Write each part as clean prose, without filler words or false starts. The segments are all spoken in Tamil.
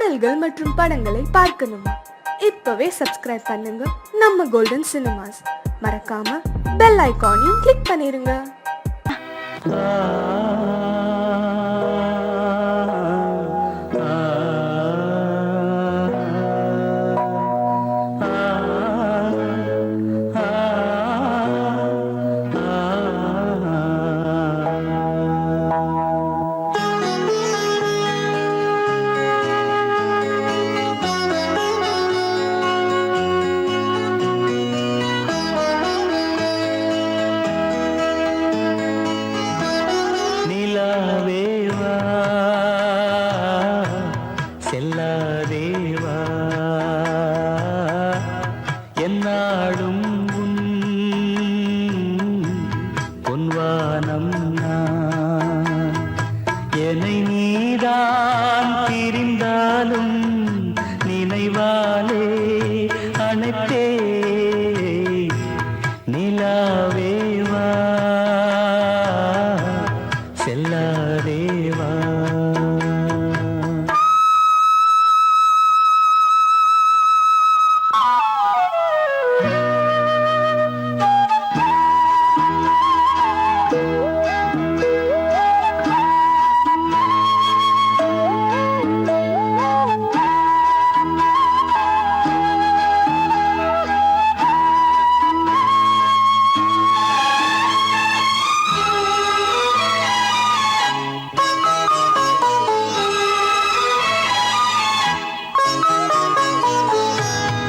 பாடல்கள் மற்றும் படங்களை பார்க்கணுமா? இப்பவே சப்ஸ்கிரைப் பண்ணுங்க நம்ம கோல்டன் சினிமாஸ். மறக்காம பெல் ஐகானையும் கிளிக் பண்ணிருங்க. என்னாடும் பொன்வானம் நான் என்னை நீதான் பிரிந்தாலும் நினைவாலே அணைத்தே நிலாவேவா செல்லாதேவா.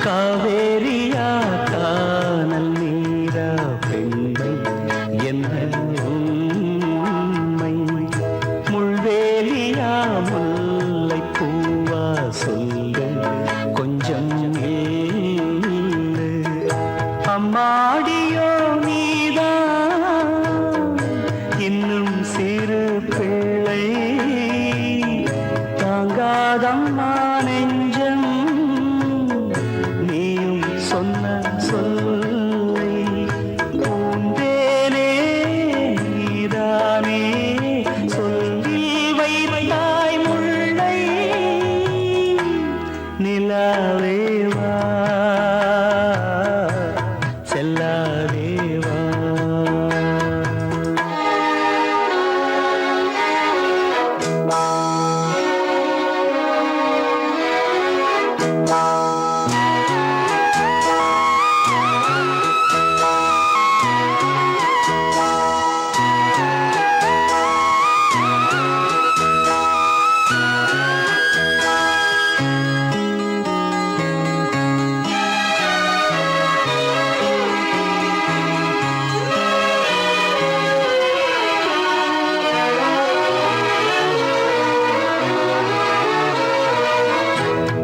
காவேரியா கானல் நீரா பெண்மை என்ன உண்மை? முள்வேலியா முல்லை பூவா சொல்லு கொஞ்சம் அம்மாடியோ நீதான் இன்னும் சிறு பிள்ளை தாங்காதம்மா நெஞ்சம் சொன்ன சொல்லை பூந்தேனே நீதானே சொல்லி வைத்தாய் முல்லை நிலாவேவா செல்லாதேவா.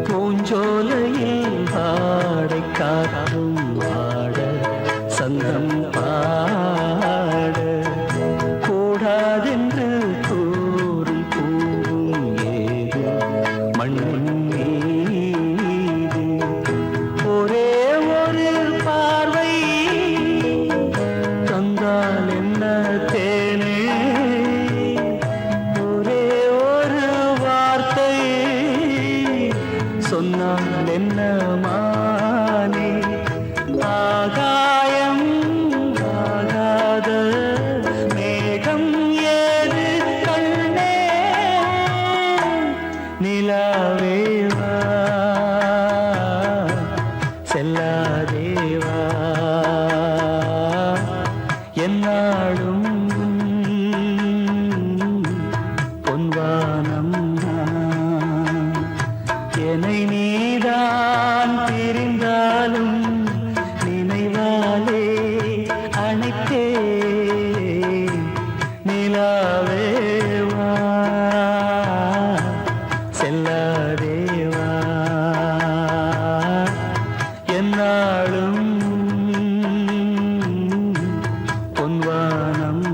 பூஞ்சோலையில் பாடை காற்றும் பாட சந்தம் பாட கூடாதென்று கூறும் பூவும் ஏது மண்ணின் மீது ஒரே ஒரு பார்வை தந்தால் என்ன தேனே ஒரே ஒரு வார்த்தை சொன்னால் என்ன மானே ஆகாயம் ஆகாத மேகம் ஏது கண்ணே நிலாவேவா செல்லாதேவா என்னாடும் பொன்வானம் என்னை நீதான் பிரிந்தாலும் நினைவாலே அணைத்தே நிலாவேவா செல்லாதேவா என்னாலும் பொன்வானம்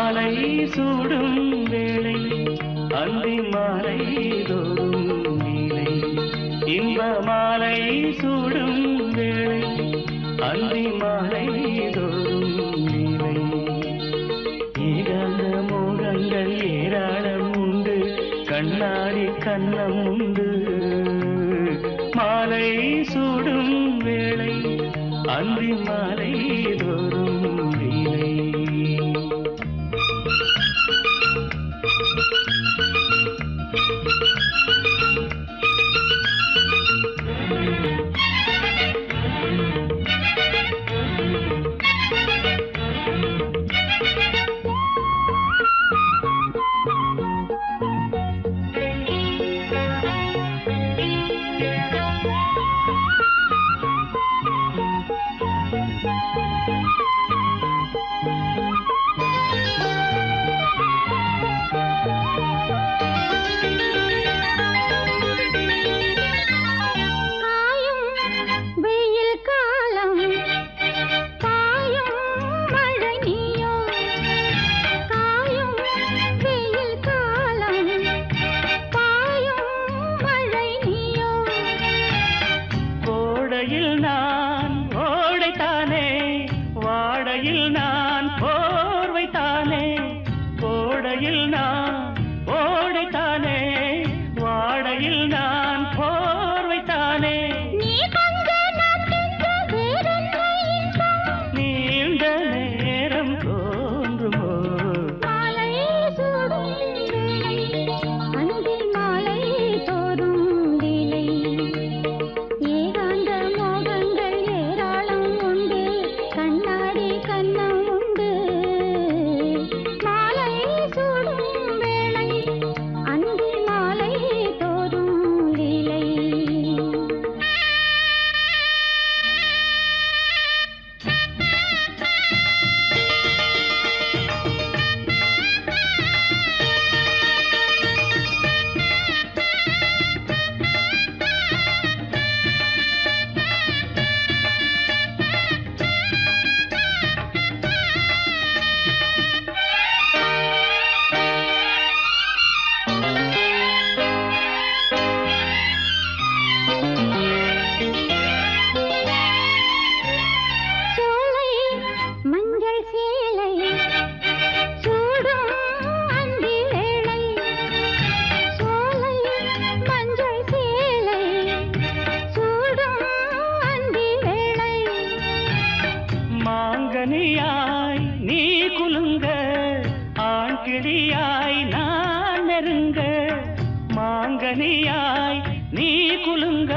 மாலை சூடும் வேளை அந்தி மாலை தோறும் நீலை இன்ப மாலை சூடும் வேளை அந்தி மாலை தோறும் நீலை ஏகாந்த மோகங்கள் ஏராளம் உண்டு கண்ணாடி கண்ணம் உண்டு மாலை சூடும் வேளை அந்தி மாலை தோறும் நீலை மாங்கனியாய் நீ குலுங்க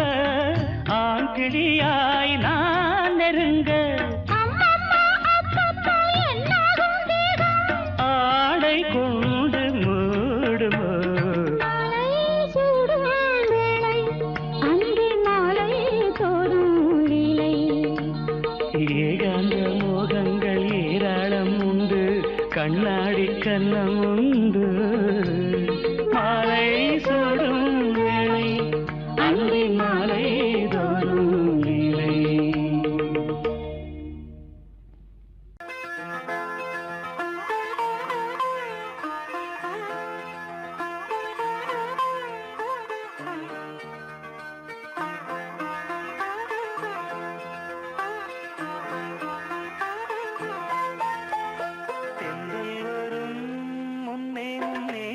ஆண்கிளியாய் நான் நெருங்க ஆடை கொண்டு மூடுமோ ஏகாந்த மோகங்கள் ஏராளம் உண்டு கண்ணாடி கண்ணம் உண்டு மாலை சூடும் வேளை அந்தி மாலை தோறும் நிலை தென்றல் வரும் முன்னே முன்னே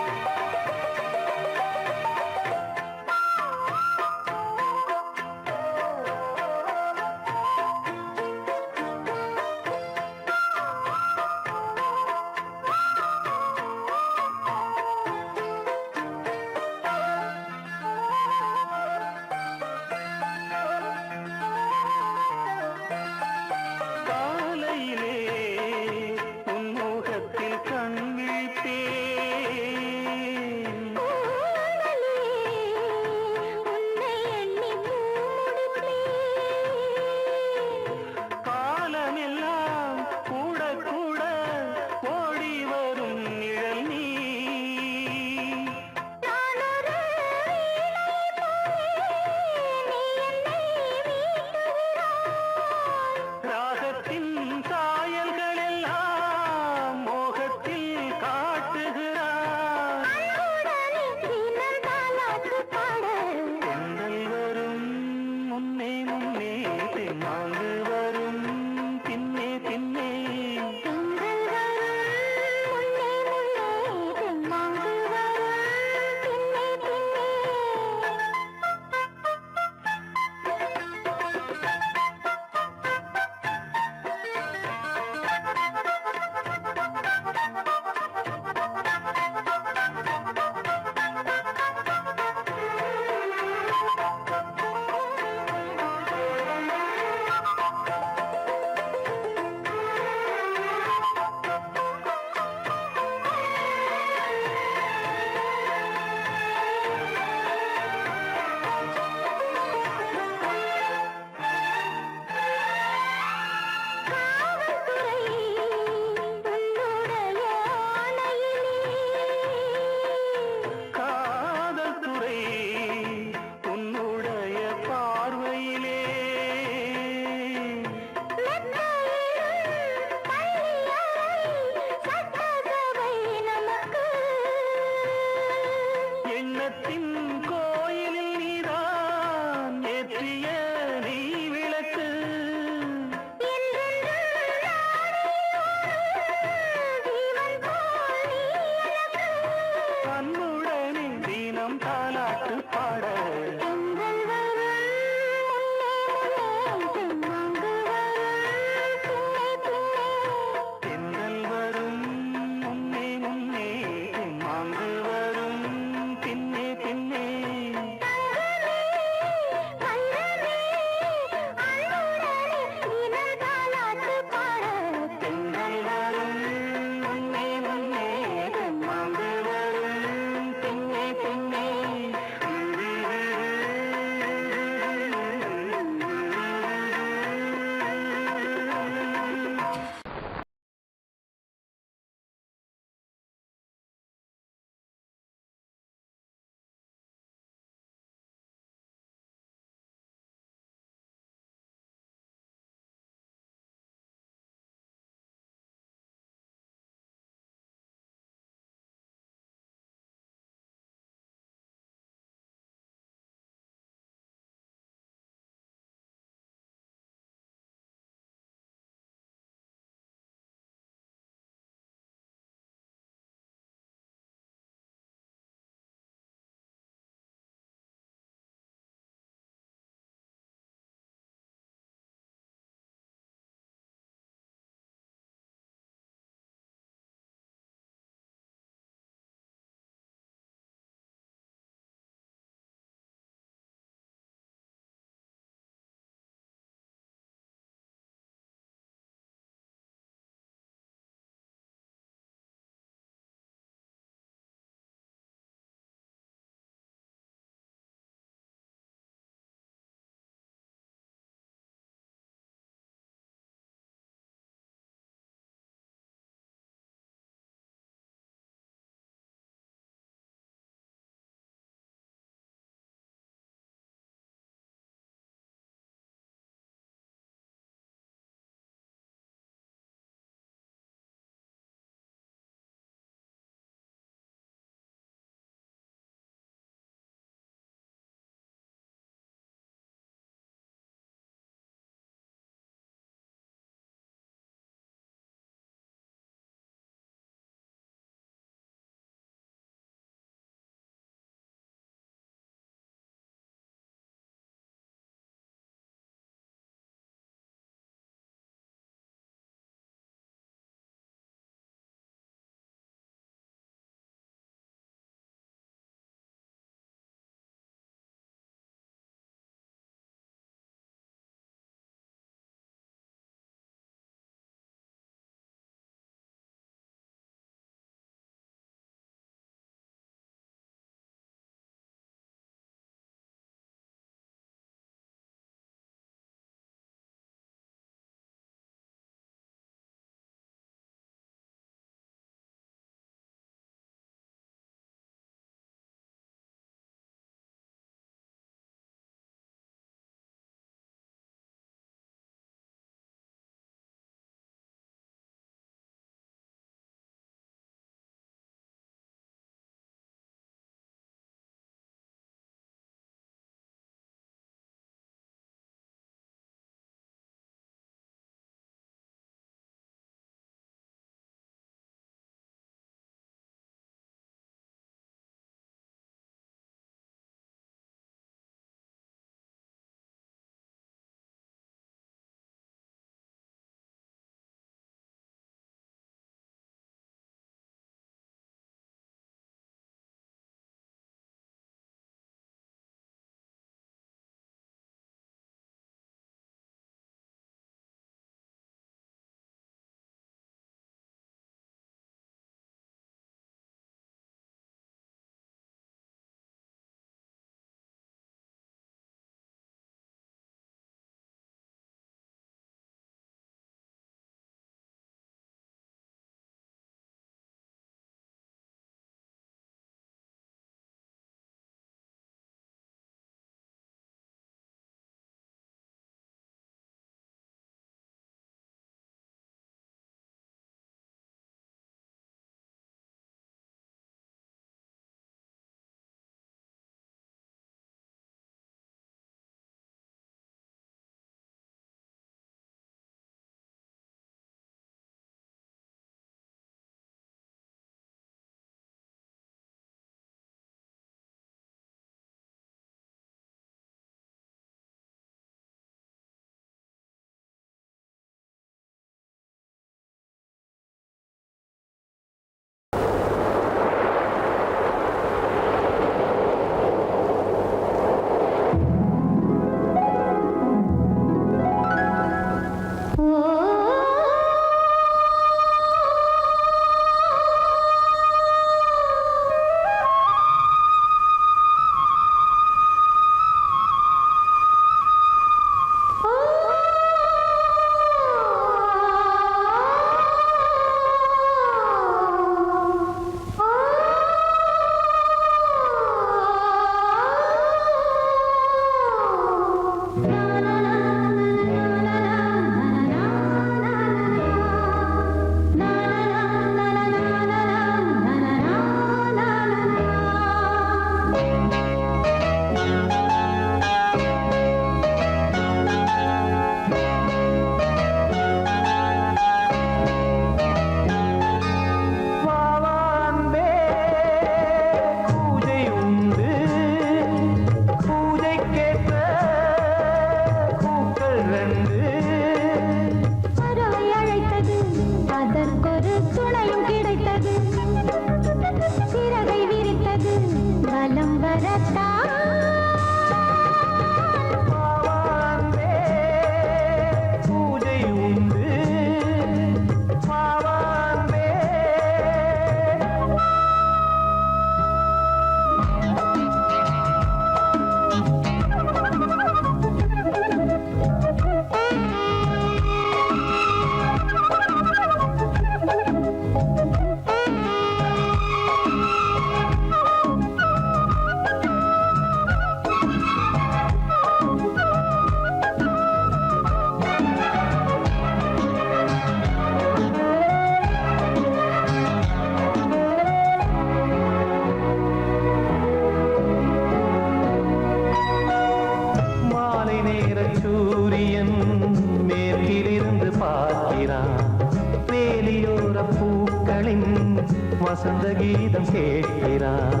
வசந்த கீதம் கேட்கிறான்.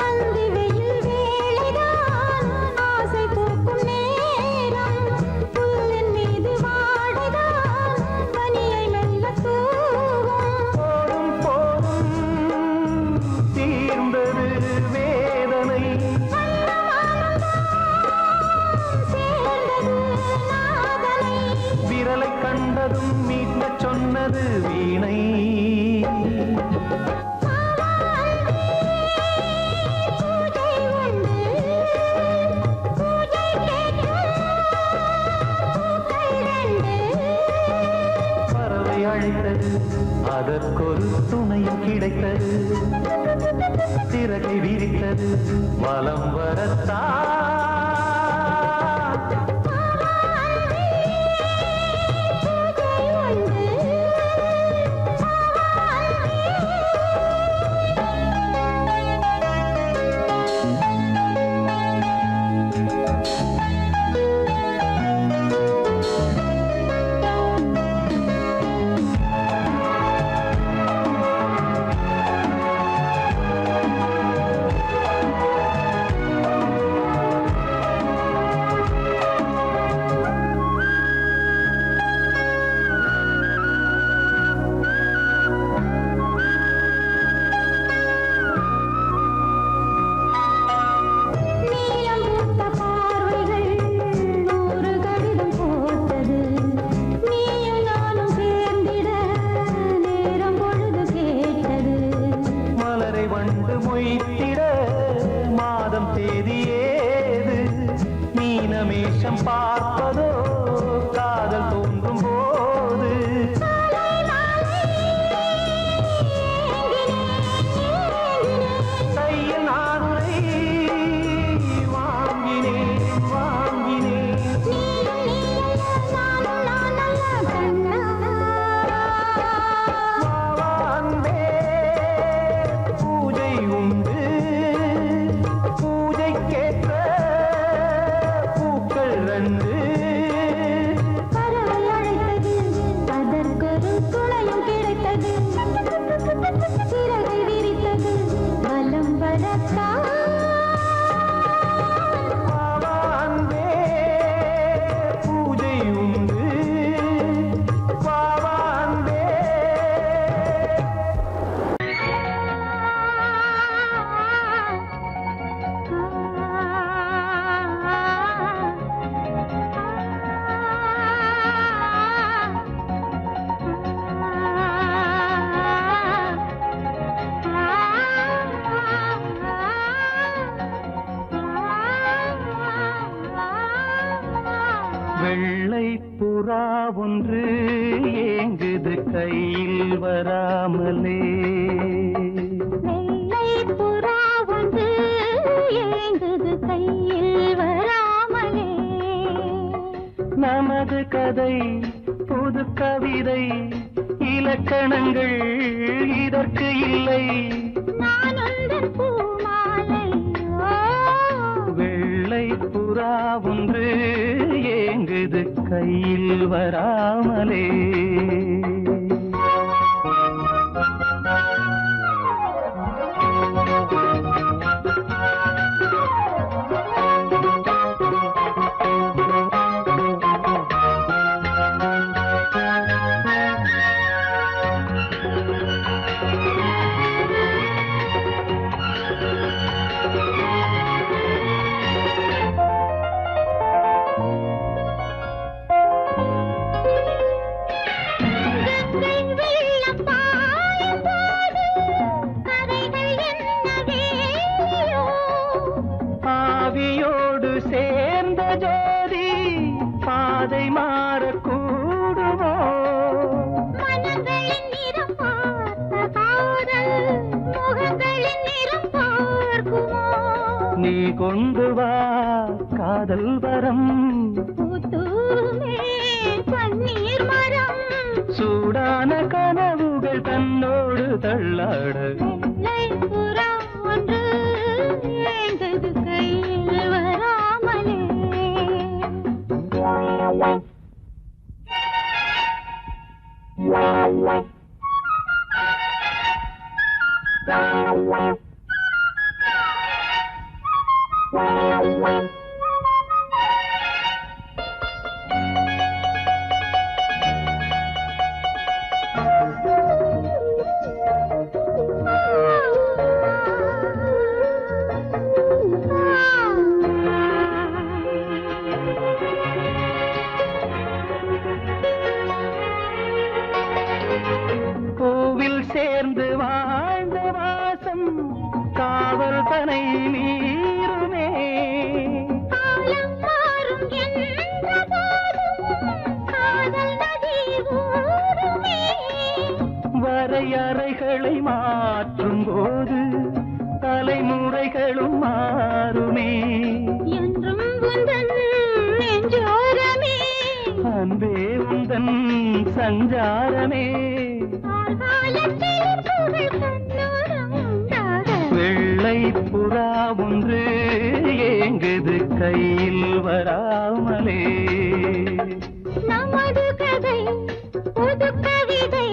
அந்தி வெயில் வேளைதான் ஆசை தூக்கும் நேரம், புல்லின் மீது வாடைதான் பனியை மெல்ல தூவும். போதும் போதும் தீர்ந்தது வேதனை, சேர்ந்தது நாதனை, விரலை கண்டதும் மீட்டச் சொன்னது வீணை. அதற்கொரு துணையும் கிடைத்தது, சிறகை விரித்தது வலம் வரத்தான். மாதம் தேதி ஏது, மீனமேஷம் பார்ப்பதோ காதல் தோன்றும் போது. கையில் நானுரை வாங்கினேன் வாங்கினேன். பூஜை உண்டு, பூஜைக்கேற்ற பூக்கள் ரெண்டு. பறவை அழைத்தது, அதற்கொரு துணையும் கிடைத்தது, சிறகை விரித்தது வலம் வரத்தான். பூஜை உண்டு பாவாந்தே. வெள்ளை புறா ஒன்று ஏங்குது கையில் வராமலே. வெள்ளை புறா ஒன்று ஏங்குது கையில் வராமலே. நமது கதை புது கவிதை இலக்கணங்கள் இதற்கு இல்லை. நான் உந்தன் பூமாலை. வெள்ளை புறா ஒன்று ஏங்குது கையில் வராமலே. ஆவியோடு சேர்ந்த ஜோதி பாதை மாறக்கூடுமோ? மனங்களின் நிறம் பார்த்த காதல் முகங்களின் நிறம் பார்க்குமோ? நீ கொண்டு வா காதல் வரம், பூத்தூமே பன்னீர் மரம். சூடான கனவுகள் தன்னோடு தள்ளாட. வெள்ளை புறா ஒன்று ஏங்குது கையில் வராமலே. பூவில் சேர்ந்து வாழ்ந்த வாசம் காவல் தனை மீறுமே. காலம் மாறும் என்ற போதும் காதல் நதி ஊறுமே. வரையறைகளை மாற்றும் போது தலைமுறைகளும் மாறுமே. என்றும் உந்தன் நெஞ்சோரமே. அன்பே உந்தன் சஞ்சாரமே. காலத்தில் புகழ் கண்ணோரம் உண்டாக. வெள்ளை புறா ஒன்று ஏங்குது கையில் வராமலே. நமது கதை புது கவிதை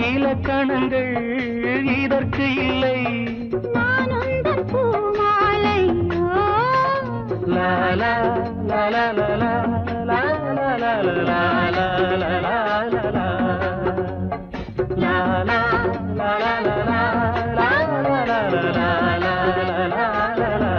இலக்கணங்கள் இதற்கு இல்லை. நான் உந்தன் பூமாலை. லா லா லா லா லா லா லா லா லா லா லா லா லா லா லா. La la la la la la la la la la la la la.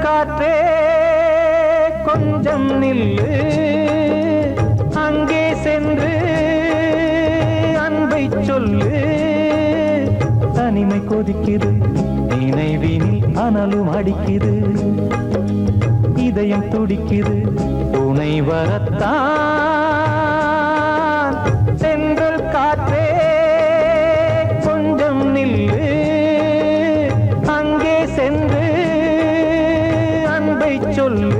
காற்றே கொஞ்சம் நில்லு, அங்கே சென்று அன்பை சொல்லு. தனிமை கொதிக்குது நினைவினில் அனலும் அடிக்குது, இதயம் துடிக்குது துணை வரத்தான். சென்றல் காற்றே கொஞ்சம் நில்லு, அங்கே சென்று அன்பை சொல்லு.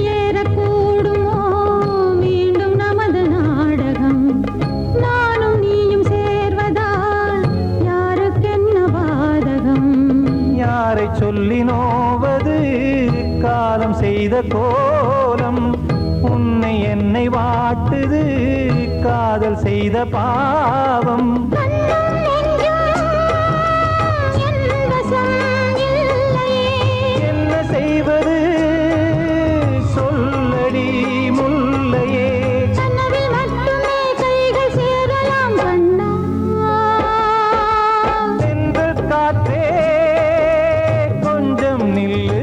மேடையேறக்கூடுமோ மீண்டும் நமது நாடகம்? கோலம் உன்னை என்னை வாட்டுது காதல் செய்த பாவம் என்ன செய்வது சொல்லடி முல்லையே சென்று காற்றே கொஞ்சம் நில்லு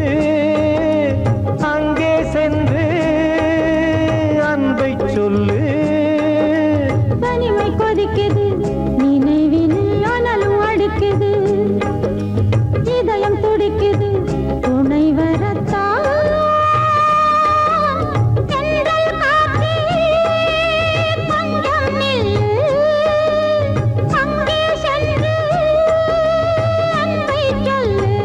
அங்கே சென்று அன்பை சொல்லு தனிமை கொதிக்குது நினைவினில் அனலும் அடிக்குது இதயம் துடிக்குது துணை வரத்தான் தென்றல் காற்றே கொஞ்சம் நில்லு அங்கே சென்று அன்பை சொல்லு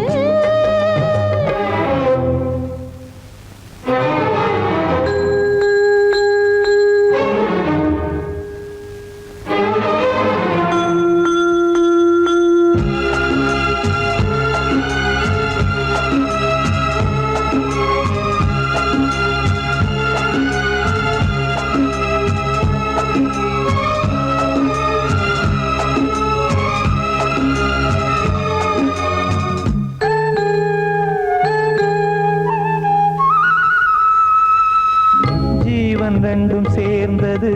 ஜீவன் ரெண்டும் சேர்ந்தது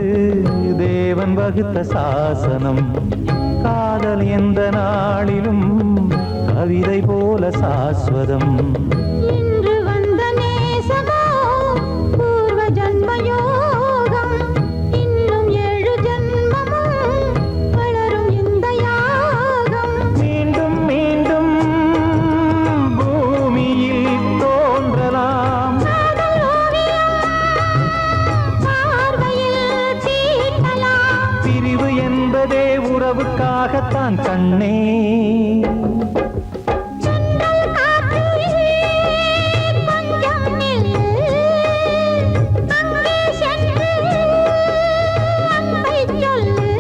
தேவன் வகுத்த சாசனம் காதல் எந்த நாளிலும் கவிதை போல சாஸ்வதம் இன்று வந்த நேசமோ பூர்வ ஜன்ம யோகம் இன்னும் 7 ஜன்மமும் வளரும் இந்த யாகம் மீண்டும் மீண்டும் பூமியில் தோன்றலாம் காதல் ஓவியம் பார்வையில் தீட்டலாம் பிரிவு என்பதே உறவுக்காகத்தான் கண்ணே தென்றல் காற்றே கொஞ்சம் நில்லு அங்கே சென்று அன்பை சொல்லு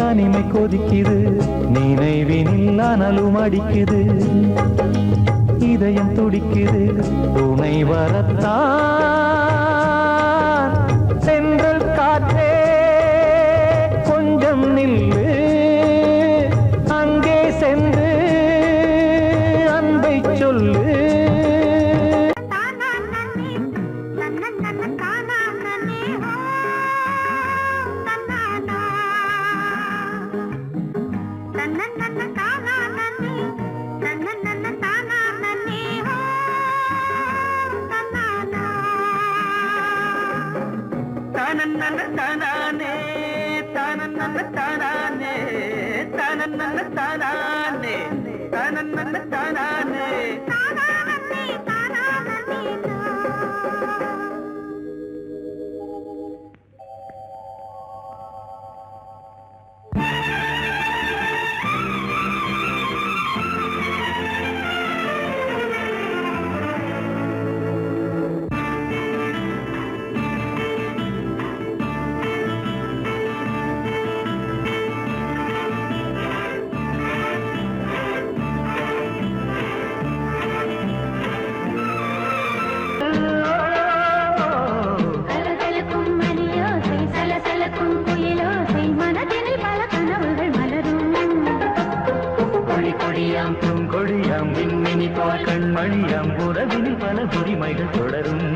தனிமை கொதிக்குது நினைவினில் அனலும் அடிக்குது இதயம் துடிக்குது துணை வரத்தான் சென்றல் காற்றே கொஞ்சம் நில்லு அங்கே சென்று அன்பை சொல்லு சலசலக்கும் மணியோசை சலசலக்கும் குயிலோசை மனதினில் பல கனவுகள் மலரும் கொடி கொடியாம் பூங்கொடியாம் மின்மினி போல் கண்மணியாம் உறவினில் பல உரிமைகள் தொடரும்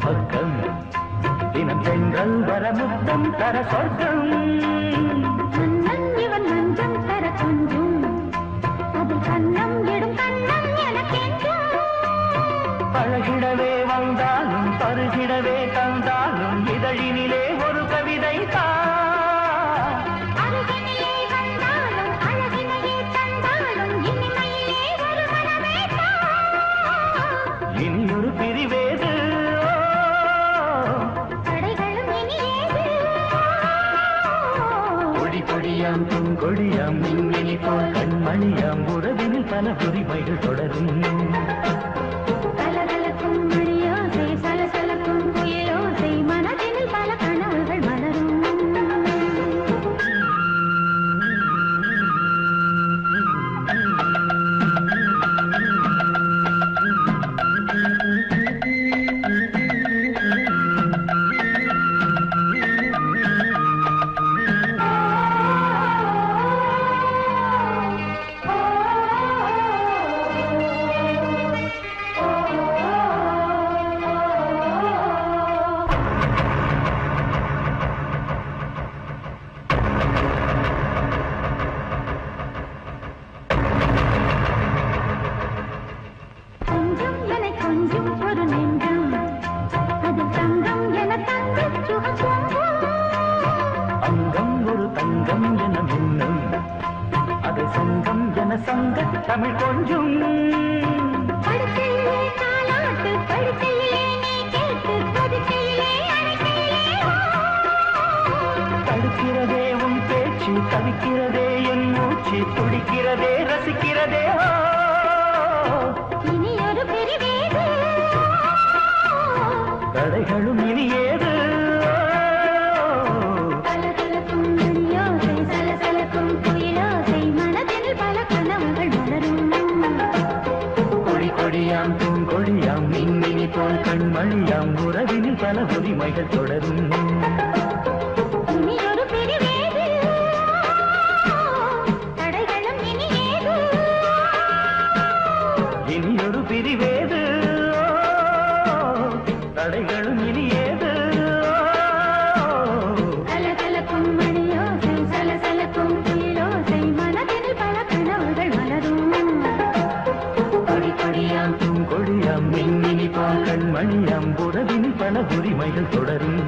பக்கம் தினம் பெண்கள் வர முத்தம் தர சொர்க்கம் மன்னன் இவன் மஞ்சம் தர கொஞ்சும் அதில் கண்ணம் இடும் கண்ணம் எனக்கென்றும் பழகிடவே வந்தாலும் பருகிடவே தந்தாலும் இதழினிலே ஒரு கவிதை தான் அருகினிலே வந்தாலும் அழகினையே தந்தாலும் இனிமையிலே ஒரு மனமே தான் கொடியாம் பூங்கொடியாம் மின்மினி போல் கண்மணியாம் உறவினில் பல உரிமைகள் தொடரும் கலகலக்கும் மணியோசை சலசலக்கும் குயிலோசை மனதினில் பல கனவுகள் மலரும் தமிழ் கொஞ்சம் படுக்கையிலே தாலாட்டு படுக்கையிலே நீ கேட்டு படுக்கையிலே தடுக்கிறதே உன் பேச்சு தவிக்கிறதே என் மூச்சு துடிக்கிறதே ரசிக்கிறதே இனி ஒரு பிரிவேது தடைகளும் இனி ஏது கலகலக்கும் மணியோசை சலசலக்கும் குயிலோசை மனதில் பல கனவுகள் மலரும் கொடியாம் பூங்கொடியாம் மின்மினி போல் கண்மணியாம் உறவினில் பல உரிமைகள் தொடரும் இனி ஒரு பிரிவேது தடைகளும் இனி ஏது இனி ஒரு பிரிவேது தடைகளும் இனி ஏது கலகலக்கும் மணியோசை சலசலக்கும் குயிலோசை மனதில் பல கனவுகள் மலரும் கொடியாம் பூங்கொடியாம் மின்மினி போல் கண்மணியாம் உறவினில் பல உரிமைகள் தொடரும்